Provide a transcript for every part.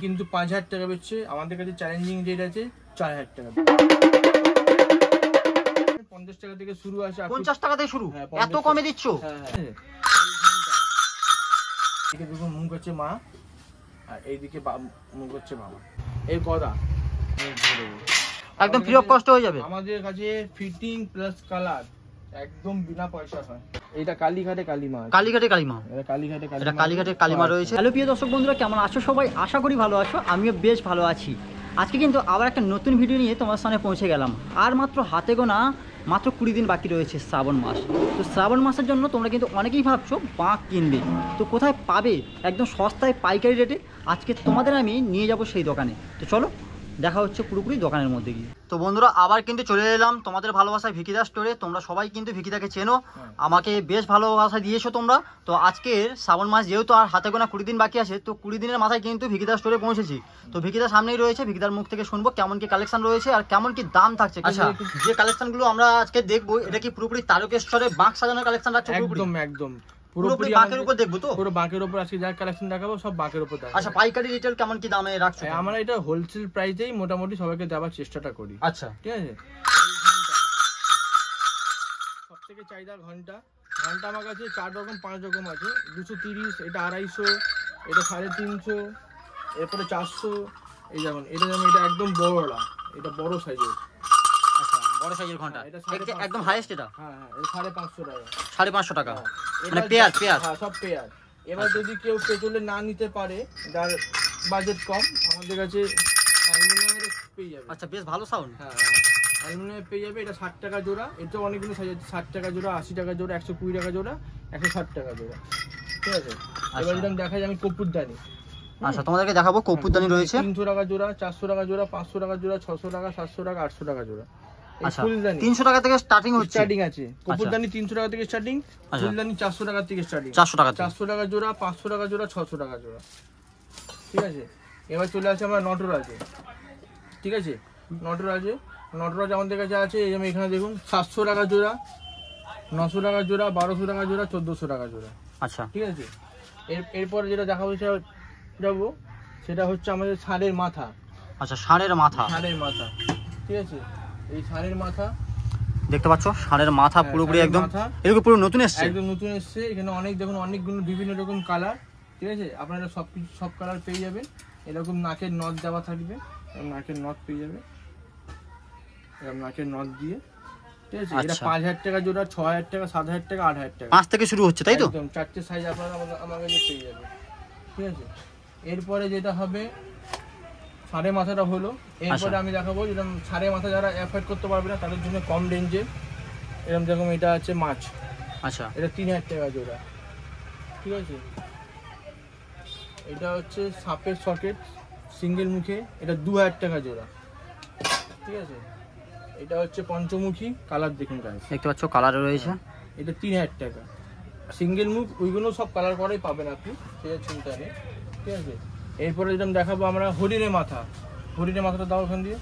কিন্তু 5000 টাকা বেচছে, আমাদের কাছে চ্যালেঞ্জিং রেট আছে 4000 টাকা। 50 টাকা থেকে শুরু আছে। 50 টাকা থেকে শুরু, এত কমে দিচ্ছ? হ্যাঁ, এদিকে দেখুন মুখ হচ্ছে মা, আর এইদিকে মুখ হচ্ছে বাবা। এই কথা একদম ফ্রি অফ কস্ট হয়ে যাবে আমাদের কাছে। ফিটিং প্লাস কালার একদম বিনা পয়সা হয়। এটা কালীঘাটে কালীমা, কালীঘাটে কালীমা, এটা কালীঘাটে এটা কালীঘাটে কালীমা রয়েছে। হ্যালো প্রিয় দর্শক বন্ধুরা, কেমন আছো সবাই? আশা করি ভালো আছো, আমিও বেশ ভালো আছি। আজকে কিন্তু আবার একটা নতুন ভিডিও নিয়ে তোমার সামনে পৌঁছে গেলাম। আর মাত্র হাতে গোনা মাত্র 20 দিন বাকি রয়েছে শ্রাবণ মাস। তো শ্রাবণ মাসের জন্য তোমরা কিন্তু অনেকেই ভাবছো বাঁক কিনবে, তো কোথায় পাবে একদম সস্তায় পাইকারি রেটে? আজকে তোমাদের আমি নিয়ে যাব সেই দোকানে। তো চলো দেখা হচ্ছে পুরোপুরি দোকানের মধ্যে গিয়ে। তো বন্ধুরা আবার কিন্তু চলে এলাম তোমাদের ভালোবাসায় ভিকিদা স্টোরে। তোমরা সবাই কিন্তু ভিকিদাকে চেনো, আমাকে বেশ ভালোবাসা দিয়েছো তোমরা। তো আজকের শ্রাবণ মাস যেহেতু আর হাতে গোনা 20 দিন বাকি আছে, তো 20 দিনের মাথায় কিন্তু ভিকিদা স্টোরে পৌঁছেছি। তো ভিকিদার সামনেই রয়েছে, ভিকিদার মুখ থেকে শুনবো কেমন কি কালেকশন রয়েছে আর কেমন কি দাম থাকছে। আচ্ছা, যে কালেকশনগুলো আমরা আজকে দেখবো এটা কি পুরোপুরি তারকেশ্বরে বাঁক সাজানোর কালেকশন রাখছো? একদম একদম পুরোপুরি বাঁকের উপর দেখবো। তো পুরো বাঁকের উপর আজকে যা কালেকশন দেখাবো সব বাঁকের উপর দেখাবো। আচ্ছা, পাইকারি রিটেল কেমন কি দামে রাখছো? আমরা এটা হোলসেল প্রাইসেই মোটামুটি সবাইকে দেওয়ার চেষ্টাটা করি। আচ্ছা, ঠিক আছে। সব থেকে চাহিদার ঘন্টা আমার কাছে 4 রকম 5 রকম আছে। 230, এটা 250, এটা 350, এরপরে 400। এই যেমন এটা একদম বড়টা, এটা বড় সাইজের। আচ্ছা, বড় সাইজের ঘন্টা, এটা একদম হাইয়েস্ট। এটা হ্যাঁ, এটা 550 টাকা। 550 টাকা মানে পেয়ার? হ্যাঁ, সব পেয়ার। এবার যদি কেউ পেট্রোলে না নিতে পারে, যার বাজেট কম, আমাদের কাছে অ্যালুমিনিয়ামের পেয়ে যাবে। আচ্ছা, বেশ ভালো সাউন্ড। হ্যাঁ, অ্যালুমিনিয়ামের পেয়ে যাবে। এটা 60 টাকা জোড়া। এতেও অনেকগুলো সাইজ আছে। 60 টাকা জোড়া, 80 টাকা জোড়া, 120 টাকা জোড়া, 160 টাকা জোড়া। ঠিক আছে। এবার যদি আমি দেখাই, আমি কপুরদানি। আচ্ছা, তোমাদেরকে দেখাবো কপুরদানি রয়েছে। 300 টাকা জোড়া, 400 টাকা জোড়া, 500 টাকা জোড়া, 600 টাকা, 700 টাকা, 800 টাকা জোড়া। আচ্ছা, 300 টাকা থেকে স্টার্টিং হচ্ছে। স্টার্টিং আছে কপুরদানি 300 টাকা থেকে স্টার্টিং। ফুলদানি 400 টাকা থেকে স্টার্টিং। 400 টাকা, 400 টাকা জোড়া, 500 টাকা জোড়া, 600 টাকা জোড়া। ঠিক আছে। এবার চলে আসে আমরা নটরাজে। ঠিক আছে। নটরাজ আমাদের কাছে আছে। এই যেমন এখানে দেখুন 700 টাকা জোড়া, 900 টাকা জোড়া, 1200 টাকা জোড়া, 1400 টাকা জোড়া। আচ্ছা, ঠিক আছে। এরপরে যেটা দেখাবো যাবো, সেটা হচ্ছে আমাদের ষাঁড়ের মাথা। আচ্ছা, ষাঁড়ের মাথা। ঠিক আছে। এই ষাঁড়ের মাথা দেখতে পাচ্ছ, ষাঁড়ের মাথা পুরোপুরি একদম এরকম পুরো নতুন এসেছে। একদম নতুন এসেছে। এখানে দেখুন অনেকগুলো বিভিন্ন রকম কালার। ঠিক আছে। আপনারা সব কালার পেয়ে যাবেন। এরকম নাকের নথ দেওয়া থাকবে, নাকের নথ পেয়ে যাবে, এরকম নাকের নথ দিয়ে। ঠিক আছে। এটা 5000 টাকা জোড়া, 6000 টাকা, 7000 টাকা, 8000 টাকা। 5 থেকে শুরু হচ্ছে, তাই তো? একদম 4টে সাইজ আপনারা আমার কাছে পেয়ে যাবেন। ঠিক আছে। এরপরে যেটা হবে ষাঁড়ের মাথাটা হলো। এরপরে আমি দেখাবো যেটা ষাঁড়ের মাথা যারা অ্যাফোর্ড করতে পারবে না তাদের জন্য কম রেঞ্জে এরকম যেরকম এটা আছে মাছ। আচ্ছা, এটা 3000 টাকা জোড়া। ঠিক আছে। এটা হচ্ছে সাপের সকেট সিঙ্গেল মুখে, এটা 2000 টাকা জোড়া। ঠিক আছে। এটা হচ্ছে পঞ্চমুখী, কালার দেখুন গাইস, দেখতে পাচ্ছ কালার রয়েছে। এটা 3000 টাকা সিঙ্গেল মুখ। ওইগুলো সব কালার করেই পাবেন আপনি, সেটা চিন্তা নেই। ঠিক আছে। এরপরে যেটা দেখাবো আমরা হরিণের মাথা। হরিণের মাথাটা দাও ওখান দিয়ে।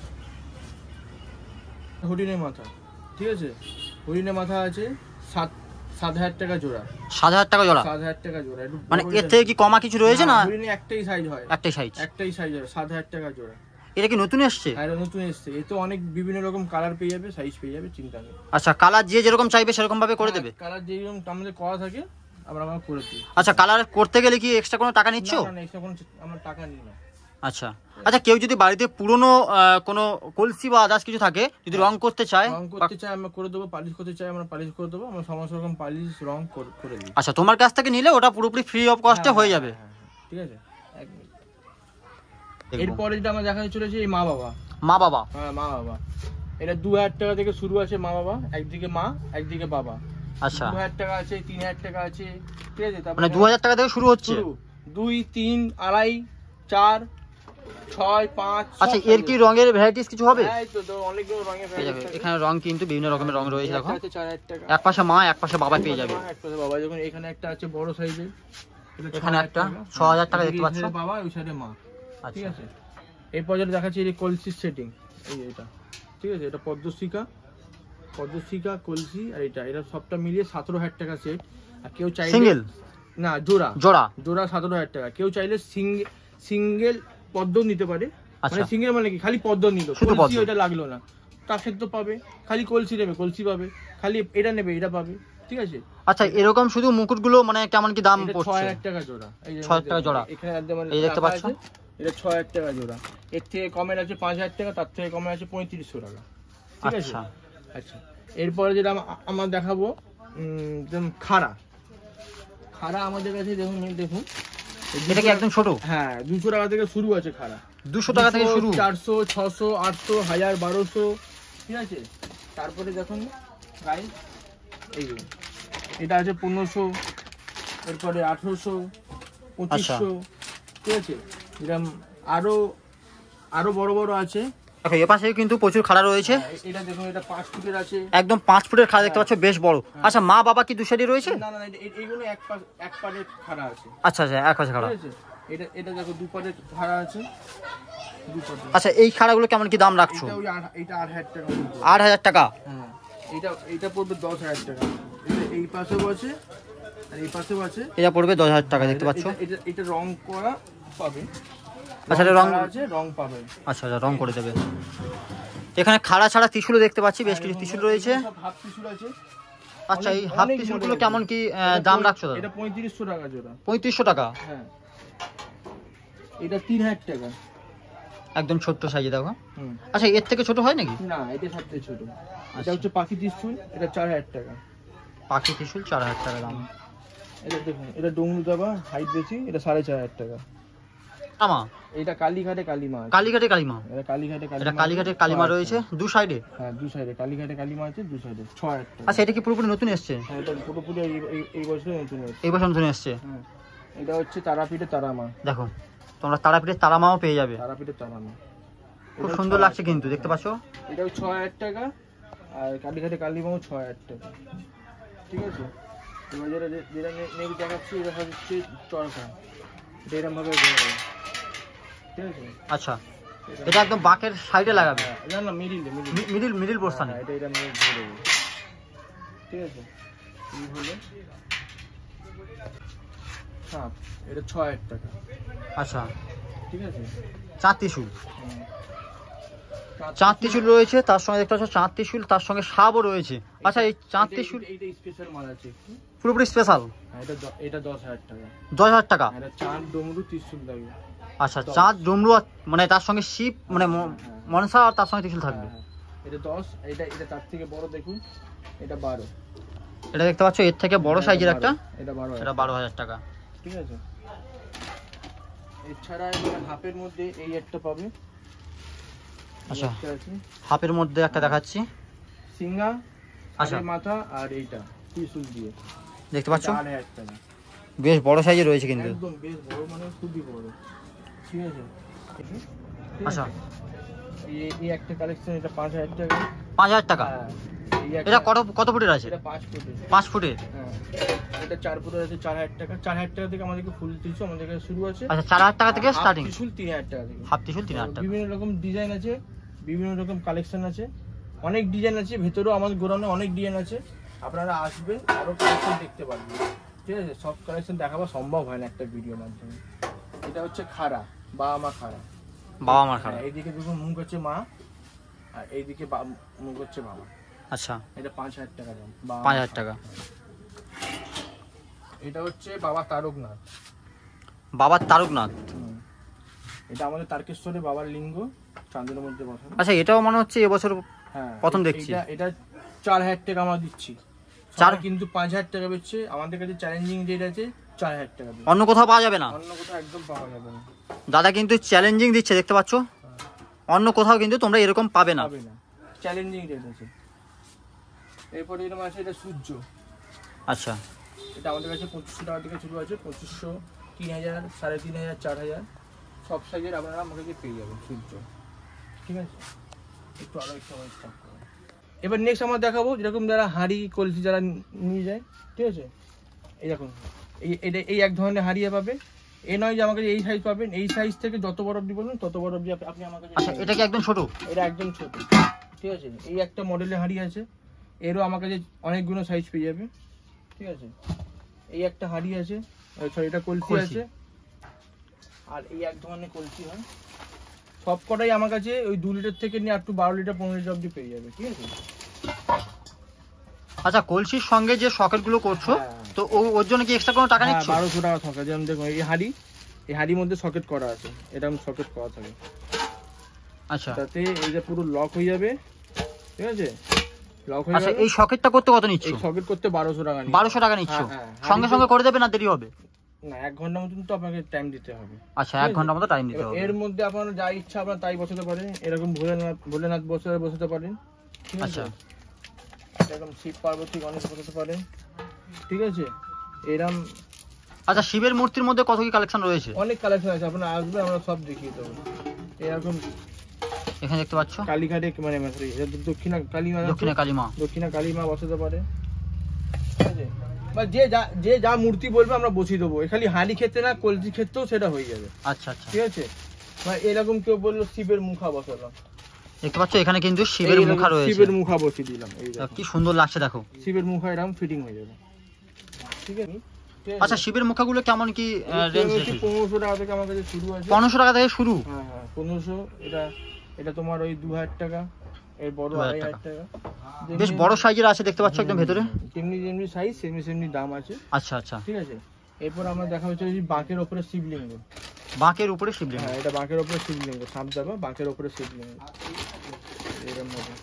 হরিণের মাথা। ঠিক আছে। হরিণের মাথা আছে 7000 টাকা জোড়া। 7000 টাকা জোড়া? 7000 টাকা জোড়া। মানে এর থেকে কি কমা কিছু রয়েছে না? হরিণে একটাই সাইজ হয়, একটাই সাইজ হয়, 7000 টাকা জোড়া। এটা কি নতুন এসছে? হ্যাঁ, এটা নতুন এসছে। এতে অনেক বিভিন্ন রকম কালার পেয়ে যাবে, সাইজ পেয়ে যাবে, চিন্তা নেই। আচ্ছা, কালার যে যেরকম চাইবে সেরকম ভাবে করে দেবে? কালার যেরকম আমাদের করা থাকে আমরা করে দিই। আচ্ছা, কালার করতে গেলে কি এক্সট্রা কোনো টাকা নিচ্ছো? না, এক্সট্রা কোনো আমরা টাকা নিই না। আচ্ছা আচ্ছা, কেউ যদি বাড়িতে পুরনো কোনো কলসি বা আদার্স কিছু থাকে, যদি রং করতে চায় আমরা করে দেবো। পালিশ করতে চাই আমরা পালিশ করে দেবো। আমরা সমস্ত রকম পালিশ রং করে দিই। আচ্ছা, তোমার কাছ থেকে নিলে ওটা পুরোপুরি ফ্রি অফ কস্টে হয়ে যাবে। ঠিক আছে। এরপরে যেটা আমরা দেখাতে চলেছি এই মা বাবা। হ্যাঁ, মা বাবা। এটা 2000 টাকা থেকে শুরু আছে মা বাবা। একদিকে মা, একদিকে বাবা। আচ্ছা, 2000 টাকা আছে, 3000 টাকা আছে। ঠিক আছে। মানে 2000 টাকা থেকে শুরু হচ্ছে? 2, 3, 2.5, 4, 6, 5। আচ্ছা, এর কি রঙের ভ্যারাইটিস কিছু হবে? হ্যাঁ, তো অনেকগুলো রঙের ভ্যারাইটি আছে। এখানে রং কিন্তু বিভিন্ন রকমের রং রয়েছে। দেখো, 4000 টাকা। এক পাশে মা, এক পাশে বাবা পেয়ে যাবে। এক পাশে বাবা। যখন এখানে একটা আছে বড় সাইজের, এখানে একটা 6000 টাকা দেখতে পাচ্ছ। বাবা, ওই সাইডে মা। ঠিক আচ্ছা, আছে। এরপর যেটা দেখাচ্ছি এই কলসির সেটিং, এই যে এটা। ঠিক আছে। এটা পদ্মশিকা কলসি, আর এটা সবটা মিলিয়ে 17000 টাকা সেট। আর কেউ চাইলে সিঙ্গেল না, জোড়া 17000 টাকা। কেউ চাইলে সিঙ্গেল পদ্ম নিতে পারে, আচ্ছা। মানে সিঙ্গেল মানে কি খালি পদ্ম নিল, শুধু কলসি পদ্ম। ওটা লাগলো না, তার ক্ষেত্রে পাবে। খালি কলসি নেবে কলসি পাবে, খালি এটা নেবে এটা পাবে, ঠিক আছে। আচ্ছা, এরকম শুধু মুকুটগুলো মানে কেমন কি দাম এটা পড়ছে? 6000 টাকা জোড়া। এই যে 6000 টাকা জোড়া। এখানে একদম এই দেখতে রাখা পাচ্ছ? আছে, এটা 6000 টাকা জোড়া। এর থেকে কমের আছে 5000 টাকা, তার থেকে কমে আছে 3500 টাকা, ঠিক আছে। আচ্ছা আচ্ছা, এরপরে যেটা আমরা দেখাবো যেমন খাড়া। খাড়া আমাদের কাছে দেখুন দেখুন, এটা কি একদম ছোট? হ্যাঁ 200 টাকা থেকে শুরু আছে খাড়া। 200 টাকা থেকে শুরু? 400, 600, 800, 1000, 1200, ঠিক আছে। তারপরে দেখুন গাইস, এই যে এটা আছে 1500, এরপরে 1800, 2500, ঠিক আছে। এরকম আরো বড় বড় আছে। দেখো এ পাশে কিন্তু প্রচুর খাড়া রয়েছে। এটা দেখুন, এটা 5 ফুটের আছে, একদম 5 ফুটের খাড়া দেখতে পাচ্ছ, বেশ বড়। আচ্ছা, মা বাবা কি দু সাইডে রয়েছে? না না এইগুলো এক পাড়ের খাড়া আছে। আচ্ছা আচ্ছা, এক পাশে খাড়া। ঠিক আছে, এটা দেখো দু পাড়ের খাড়া আছে, দু পাড়ের। আচ্ছা, এই খাড়াগুলো কেমন কি দাম রাখছো? এটা ওই এটা 8000 টাকা। 8000 টাকা? হ্যাঁ, এটা পড়বে 10000 টাকা। এটা এই পাশেও আছে আর এই পাশেও আছে। এটা পড়বে 10000 টাকা দেখতে পাচ্ছ। এটা রং করা পাবে। আচ্ছা, এটা রং আছে, রং পাবে। আচ্ছা আচ্ছা, রং করে দেবে। এখানে খাড়া ছাড়া ত্রিশূল দেখতে পাচ্ছি, বেশ কিছু ত্রিশূল রয়েছে। সব হাফ ত্রিশূল আছে। আচ্ছা, এই হাফ ত্রিশূলগুলো কেমন কি দাম রাখছো দাদা? এটা 3500 টাকা জোড়া। 3500 টাকা? হ্যাঁ, এটা 3000 টাকা। একদম ছোট্ট সাইজে দেখো। হুম। আচ্ছা, এর থেকে ছোট হয় নাকি? না, এটা সবচেয়ে ছোট। আচ্ছা। এটা হচ্ছে পাখি ত্রিশূল, এটা 4000 টাকা। পাখি ত্রিশূল 4000 টাকা দাম। এটা দেখুন, এটা ডুমরু দাবা, হাইট বেশি, এটা 4500 টাকা। আমা এটা কালীঘাটে কালীমা আছে। কালীঘাটে কালীমা? এটা কালীঘাটে কালীমা। এটা কালীঘাটের কালীমা রয়েছে দু সাইডে? হ্যাঁ, দু সাইডে কালীঘাটে কালীমা আছে, দু সাইডে 6000 টাকা। আচ্ছা, এটা কি পুরোপুরি নতুন এসছে? হ্যাঁ, এটা পুরোপুরি এই বছরে নতুন হয়েছে। এই বছর নতুন এসছে? হ্যাঁ, এটা হচ্ছে তারাপীঠে তারামা। দেখো, তোমরা তারাপীঠের তারামাও পেয়ে যাবে। তারাপীঠে তারামা খুব সুন্দর লাগছে কিন্তু, দেখতে পাচ্ছ। এটাও 6000 টাকা, আর কালীঘাটে কালীমাও 6000 টাকা, ঠিক আছে। এবার যেটা নেক দেখাচ্ছি, এটা হচ্ছে চরকা। এটা এরকম ভাবে ঘোরাবে, ঠিক আছে। আচ্ছা, এটা একদম বাঁকের সাইডে লাগাবে? না না, মিডিল পোরশনে? এটা এরকম ভাবে ঘুরে দেবে, ঠিক আছে। এই হলো সাপ, এটা 6000 টাকা। আচ্ছা, ঠিক আছে। চাঁদ ত্রিশূল? হুম। চাঁদ ত্রিশূল রয়েছে, তার সঙ্গে দেখতে পাচ্ছ চাঁদ ত্রিশূল, তার সঙ্গে সাপও রয়েছে। আচ্ছা, এই চাঁদ ত্রিশূল এইটা স্পেশাল মাল আছে একটু। পুরোপুরি স্পেশাল? হ্যাঁ, এটা 10000 টাকা। 10000 টাকা? এটা চাঁদ ডমরু ত্রিশূল লাগে। আচ্ছা, চাঁদ ডমরু মানে তার সঙ্গে শিব মানে মনসা, আর তার সঙ্গে ত্রিশূল থাকবে। হ্যাঁ, এটা 10। এটা তার থেকে বড় দেখুন, এটা 12। এটা দেখতে পাচ্ছ এর থেকে বড় সাইজের একটা, এটা 12। এটা 12000 টাকা। ঠিক আছে। এছাড়া এবার হাফের মধ্যে এই একটা পাবে। আচ্ছা, একটা আছে হাফের মধ্যে একটা দেখাচ্ছি। সিঙ্গা, আচ্ছা, আচ্ছা, মাথা আর এইটা ত্রিশূল দিয়ে, দেখতে পাচ্ছ 8000 টাকা। বেশ বড় সাইজে রয়েছে কিন্তু। একদম বেশ বড়, মানে খুবই বড়, ঠিক আছে। আচ্ছা, এই একটা কালেকশন, এটা 5000 টাকা। 5000 টাকা? হ্যাঁ, এটা কত ফুটের আছে? এটা 5 ফুটের। 5 ফুটের? হ্যাঁ, এটা 4 ফুটের আছে, 4000 টাকা। 4000 টাকা থেকে আমাদেরকে ফুল ত্রিশূল আমাদের কাছে শুরু আছে। আচ্ছা, 4000 টাকা থেকে স্টার্টিং? ত্রিশূল 3000 টাকা থেকে। হাফ ত্রিশূল 3000 টাকা। বিভিন্ন রকম ডিজাইন আছে, বিভিন্ন রকম কালেকশন আছে, অনেক ডিজাইন আছে। ভেতরেও আমাদের গোডাউনে অনেক ডিজাইন আছে, আপনারা আসবেন আরো কালেকশন দেখতে পারবেন, ঠিক আছে। সব কালেকশন দেখানো সম্ভব হয় না একটা ভিডিওর মাধ্যমে। এটা হচ্ছে খাড়া, বাবা মা খাড়া। বাবা মার খাড়া? এইদিকে দেখুন মুখ হচ্ছে মা, আর এইদিকে মুখ হচ্ছে বাবা। আচ্ছা, এটা 5000 টাকা দাম। 5000 টাকা। এটা হচ্ছে বাবা তারকনাথ। বাবার তারকনাথ? এটা আমাদের তারকেশ্বরে বাবার লিঙ্গ, চাঁদের মধ্যে বসানো। আচ্ছা, এটাও মনে হচ্ছে এবছর হ্যাঁ, প্রথম দেখছি। এটা 4000 টাকা আমরা দিচ্ছি। 4 কিন্তু 5000 টাকা বেচছে। আমাদের কাছে চ্যালেঞ্জিং রেট আছে 4000 টাকা। অন্য কোথাও পাওয়া যাবে না? অন্য কোথাও একদম পাওয়া যাবে না। দাদা কিন্তু চ্যালেঞ্জিং দিচ্ছে, দেখতে পাচ্ছ। অন্য কোথাও কিন্তু তোমরা এরকম পাবে না। চ্যালেঞ্জিং রেট আছে। এরপরে এরকম আছে, এটা সূর্য। আচ্ছা, এটা আমাদের কাছে 2500 টাকা থেকে শুরু আছে। 2500, 3000, 3500, 4000 সব সাইজের আপনারা আমাকে পেয়ে যাবেন সূর্য, ঠিক আছে। একটু আরো একটু স্টক করুন। এবার নেক্সট আমরা দেখাবো যেরকম যারা হাঁড়ি কলসি যারা নিয়ে যায়, ঠিক আছে। এই দেখুন, এই এক ধরনের হাঁড়িয়ে পাবে। এ নয় যে আমাকে এই সাইজ পাবেন, এই সাইজ থেকে যত বড় অবধি বলবেন তত বড় অবধি আপনি আমাকে। আচ্ছা, এটা কি একদম ছোট? এটা একদম ছোট, ঠিক আছে। এই একটা মডেলের হাঁড়ি আছে, এরও আমার কাছে অনেকগুলো সাইজ পেয়ে যাবে, ঠিক আছে। এই একটা হাঁড়ি আছে, সরি এটা কলসি আছে, আর এই এক ধরনের কলসি হয়। সব কটাই আমার কাছে ওই 2 লিটার থেকে নিয়ে আপ টু 12 লিটার 15 লিটার অবধি পেয়ে যাবে, ঠিক আছে। আচ্ছা, কলসির সঙ্গে যে সকেটগুলো করছো, তো ওর জন্য কি এক্সট্রা কোনো টাকা নিচ্ছ? 1200 টাকা সকেট। যেমন দেখো এই হাড়ির মধ্যে সকেট করা আছে, এরকম সকেট করা থাকে। আচ্ছা, তাতে এই যে পুরো লক হয়ে যাবে, ঠিক আছে, লক হয়ে আচ্ছা। যাবে। এই সকেটটা করতে কত নিচ্ছ? এই সকেট করতে 1200 টাকা নিচ্ছি। 1200 টাকা নিচ্ছ? হ্যাঁ, সঙ্গে সঙ্গে করে দেবে না দেরি হবে? না, 1 ঘন্টার মতন তো আপনাকে টাইম দিতে হবে। আচ্ছা, 1 ঘন্টার মতো টাইম দিতে হবে। এর মধ্যে আপনার যা ইচ্ছা আপনার তাই বসাতে পারেন। এরকম ভোলেনাথ বসাতে পারেন, ঠিক আছে। আচ্ছা, এরকম শিব পার্বতী গণেশ বসাতে পারেন, ঠিক আছে। এরকম আচ্ছা, শিবের মূর্তির মধ্যে কত কি কালেকশন রয়েছে? অনেক কালেকশন আছে, আপনারা আসবে আমরা সব দেখিয়ে দেবো। এরকম এখানে দেখতে পাচ্ছ কালীঘাটে মানে দক্ষিণা কালী মা বসাতে পারে, ঠিক আছে। বা যে যা মূর্তি বলবে আমরা বসিয়ে দেবো। খালি হাঁড়ি ক্ষেত্রে না, কলসি ক্ষেত্রেও সেটা হয়ে যাবে। আচ্ছা, আচ্ছা, ঠিক আছে। বা এরকম কেউ বললো শিবের মুখা বসালাম, দেখতে পাচ্ছ এখানে কিন্তু শিবের মুখা রয়েছে। শিবের মুখা বসিয়ে দিলাম, এই কি সুন্দর লাগছে দেখো। শিবের মুখা এরকম ফিটিং হয়ে যাবে, ঠিক আছে। আচ্ছা, শিবের মুখাগুলো কেমন কি রেঞ্জ? 1500 টাকা থেকে আমার কাছে শুরু আছে। 1500 টাকা থেকে শুরু? হ্যাঁ, 1500। এটা তোমার ওই 2000 টাকা, এর বড় 2500 টাকা। বেশ বড় সাইজের আছে দেখতে পাচ্ছ একদম ভেতরে। যেমনি সাইজ সেমনি দাম আছে। আচ্ছা, আচ্ছা, ঠিক আছে। এরপর আমরা দেখা হচ্ছে যে বাঁকের উপরে শিবলিঙ্গ। বাঁকের উপরে শিবলিঙ্গ? হ্যাঁ, এটা বাঁকের উপরে শিবলিঙ্গ। সাপ দেবা, বাঁকের উপরে শিবলিঙ্গ, এরকম ভাবে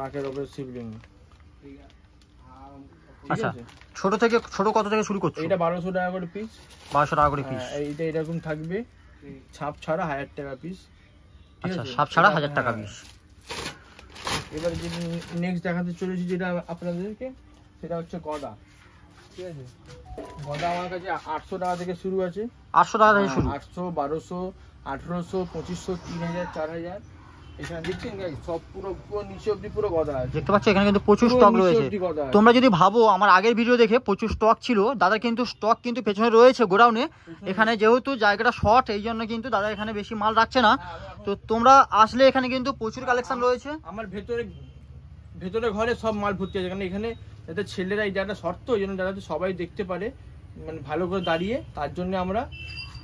বাঁকের উপরে শিবলিঙ্গ। আচ্ছা, ছোট কত থেকে শুরু করছো? এটা 1200 টাকা করে পিস। 1200 টাকা করে পিস? এইটা এরকম থাকবে, ছাপ ছাড়া 1000 টাকা পিস। আচ্ছা, ছাপ ছাড়া 1000 টাকা পিস। এবার যে নেক্সট দেখাতে চলেছি যেটা আপনাদেরকে, সেটা হচ্ছে গদা, ঠিক আছে। গদা আমার কাছে 800 টাকা থেকে শুরু আছে। 800 টাকা থেকে শুরু? 800, 1200, 1800, 2500, 3000, 4000। এখানে দেখছেন গাইস, সব পুরো নিচে অবধি পুরো গদা আছে। দেখতে পাচ্ছ এখানে কিন্তু প্রচুর স্টক রয়েছে। তোমরা যদি ভাবো আমার আগের ভিডিও দেখে প্রচুর স্টক ছিল, দাদা কিন্তু স্টক কিন্তু পেছনে রয়েছে গোডাউনে। এখানে যেহেতু জায়গাটা শর্ট, এই জন্য কিন্তু দাদা এখানে বেশি মাল রাখছে না। তো তোমরা আসলে এখানে কিন্তু প্রচুর কালেকশন রয়েছে। আমার ভেতরে ঘরে সব মাল ভর্তি আছে, কারণ এখানে যাতে ছেলেরা এই জায়গাটা শর্ত, ওই জন্য যাতে সবাই দেখতে পারে মানে ভালো করে দাঁড়িয়ে, তার জন্য আমরা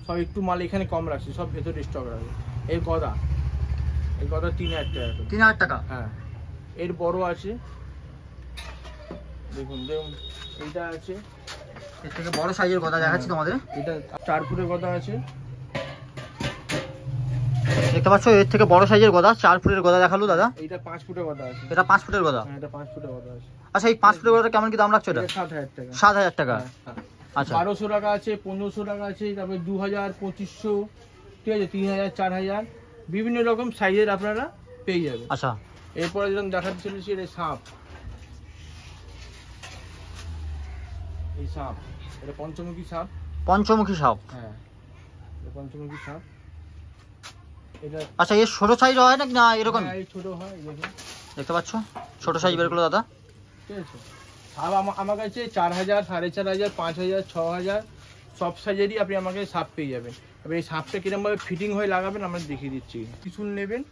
সব একটু মাল এখানে কম রাখছি, সব ভেতরে স্টক রাখবো। এই গদা 3000 টাকা। 3000 টাকা? হ্যাঁ। এর বড় আছে, দেখুন এইটা আছে। এর থেকে বড় সাইজের গদা দেখাচ্ছি তোমাদের। এটা 4 ফুটের গদা আছে, দেখতে পাচ্ছ। এর থেকে বড় সাইজের গদা 4 ফুটের গদা দেখালো দাদা। এটা 5 ফুটের গদা আছে। এটা 5 ফুটের গদা? হ্যাঁ, এটা 5 ফুটের গদা আছে। আচ্ছা, এই 5 ফুটের গদাটা কেমন কি দাম রাখছো? এটা 7000 টাকা। 7000 টাকা? আচ্ছা। 1200 টাকা আছে, 1500 টাকা আছে, তারপরে 2000, 2500, ঠিক আছে, 3000, 4000, বিভিন্ন রকম সাইজের আপনারা পেয়ে যাবেন। আচ্ছা। এরপরে যেরকম দেখাতে চলেছি, এটা সাপ। এই সাপ, এটা পঞ্চমুখী সাপ। পঞ্চমুখী সাপ? হ্যাঁ, এটা পঞ্চমুখী সাপ। এটা আচ্ছা, এর ছোট সাইজ হয় না এরকম? এই ছোট হয়, দেখতে পাচ্ছ ছোট সাইজ বের করলো দাদা। ঠিক আছে। সাপ আমার কাছে 4000, 4500, 5000, 6000 সব সাইজেরই আপনি আমাকে সাপ পেয়ে যাবেন। এবার এই সাপটা কিরকম ভাবে ফিটিং হয়ে লাগাবেন আমরা দেখিয়ে দিচ্ছি। ত্রিশূল নেবেন,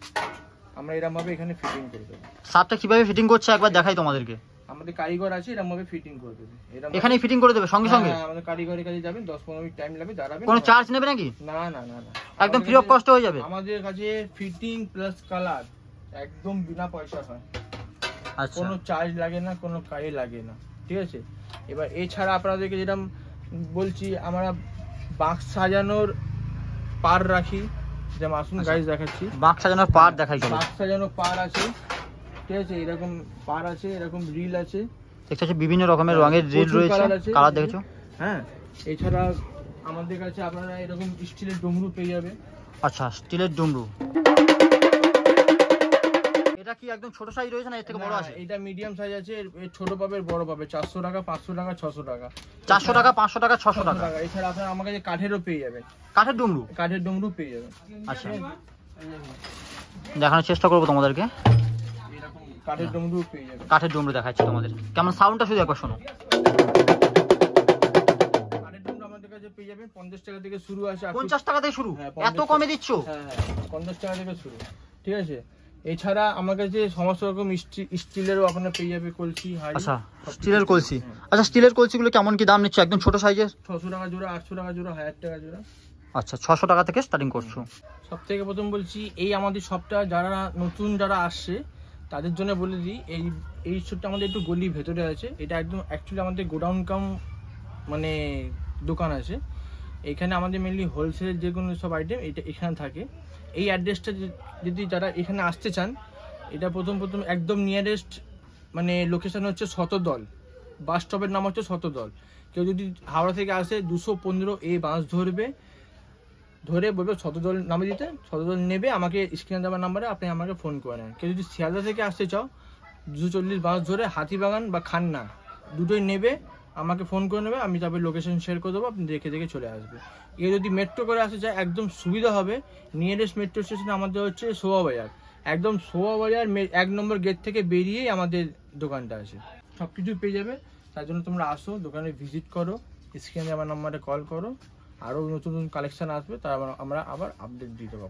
আমরা এরকম ভাবে এখানে ফিটিং করে দেবো। সাপটা কিভাবে ফিটিং করছে একবার দেখাই তোমাদেরকে। আমাদের কারিগর আছে, এরকম ভাবে ফিটিং করে দেবে। এখানেই ফিটিং করে দেবে সঙ্গে সঙ্গে? হ্যাঁ, আমাদের কারিগরের কাছে যাবেন, 10-15 মিনিট টাইম লাগবে, দাঁড়াবেন। কোনো চার্জ নেবে নাকি? না না না না, একদম ফ্রি অফ কস্ট হয়ে যাবে? আমাদের কাছে ফিটিং প্লাস কালার একদম বিনা পয়সা হয়। আচ্ছা, কোনো চার্জ লাগে না, কোনো কাজে লাগে না, ঠিক আছে। এবার এছাড়া আপনাদেরকে যেরকম বলছি, আমরা বাক্স সাজানোর পার রাখি, যেমন আসুন গাইস দেখাচ্ছি। বাক্স সাজানোর পার দেখাই চলো। বাক্স সাজানোর পার আছে, ঠিক আছে, এরকম পার আছে, এরকম রিল আছে, দেখতে পাচ্ছ বিভিন্ন রকমের রঙের রিল রয়েছে, কালার দেখেছো? হ্যাঁ। এছাড়া আমাদের কাছে আপনারা এরকম স্টিলের ডমরু পেয়ে যাবে। আচ্ছা, স্টিলের ডমরু। এটা কি একদম ছোট সাইজ রয়েছে না এর থেকে বড় আছে? এটা মিডিয়াম সাইজ আছে, এর ছোট পাবে, বড় পাবে। 400 টাকা, 500 টাকা, 600 টাকা। 400 টাকা, 500 টাকা, 600 টাকা। এছাড়া আপনারা আমার কাছে কাঠেরও পেয়ে যাবেন। কাঠের ডমরু? কাঠের ডমরু পেয়ে যাবেন। আচ্ছা, দেখানোর চেষ্টা করবো তোমাদেরকে। এরকম কাঠের ডমরু পেয়ে যাবেন। কাঠের ডমরু দেখাচ্ছি তোমাদের, কেমন সাউন্ডটা শুধু একবার শোনো। কাঠের ডমরু আমাদের কাছে পেয়ে যাবেন 50 টাকা থেকে শুরু আছে। 50 টাকা থেকে শুরু? হ্যাঁ, এত কমে দিচ্ছ? হ্যাঁ, 50 টাকা থেকে শুরু, ঠিক আছে। এছাড়া আমার কাছে সমস্ত রকম স্টিলেরও আপনারা পেয়ে যাবে, কলসি, হাঁড়ি। আচ্ছা, স্টিলের কলসি। আচ্ছা, স্টিলের কলসিগুলো কেমন কি দাম নিচ্ছ একদম ছোট সাইজের? 600 টাকা জোড়া, 800 টাকা জোড়া, 1000 টাকা জোড়া। আচ্ছা, 600 টাকা থেকে স্টার্টিং করছো। সব থেকে প্রথম বলছি, এই আমাদের শপটা যারা নতুন যারা আসছে তাদের জন্য বলে দিই, এই শপটা আমাদের একটু গলির ভেতরে আছে। এটা একদম অ্যাকচুয়ালি আমাদের গোডাউন কাম মানে দোকান আছে। এখানে আমাদের মেনলি হোলসেলের যে কোনো সব আইটেম এটা এখানে থাকে। এই অ্যাড্রেসটা যদি যারা এখানে আসতে চান, এটা প্রথম একদম নিয়ারেস্ট মানে লোকেশন হচ্ছে শতদল, বাস স্টপের নাম হচ্ছে শতদল। কেউ যদি হাওড়া থেকে আসে 215A বাস ধরে বলবে শতদল নামে দিতে, শতদল নেবে, আমাকে স্ক্রিনে দেওয়ার নাম্বারে আপনি আমাকে ফোন করে নেন। কেউ যদি শিয়ালদা থেকে আসতে চাও 240 বাস ধরে হাতিবাগান বা খান্না দুটোই নেবে, আমাকে ফোন করে নেবে, আমি তারপরে লোকেশন শেয়ার করে দেবো, আপনি দেখে চলে আসবে। এ যদি মেট্রো করে আসতে চায় একদম সুবিধা হবে। নিয়ারেস্ট মেট্রো স্টেশন আমাদের হচ্ছে শোভাবাজার, একদম শোভাবাজার 1 নম্বর গেট থেকে বেরিয়েই আমাদের দোকানটা আছে। সব কিছু পেয়ে যাবে। তার জন্য তোমরা আসো, দোকানে ভিজিট করো, স্ক্রিনে আমার নাম্বারে কল করো। আরও নতুন কালেকশান আসবে, তার আমরা আবার আপডেট দিয়ে দেবো।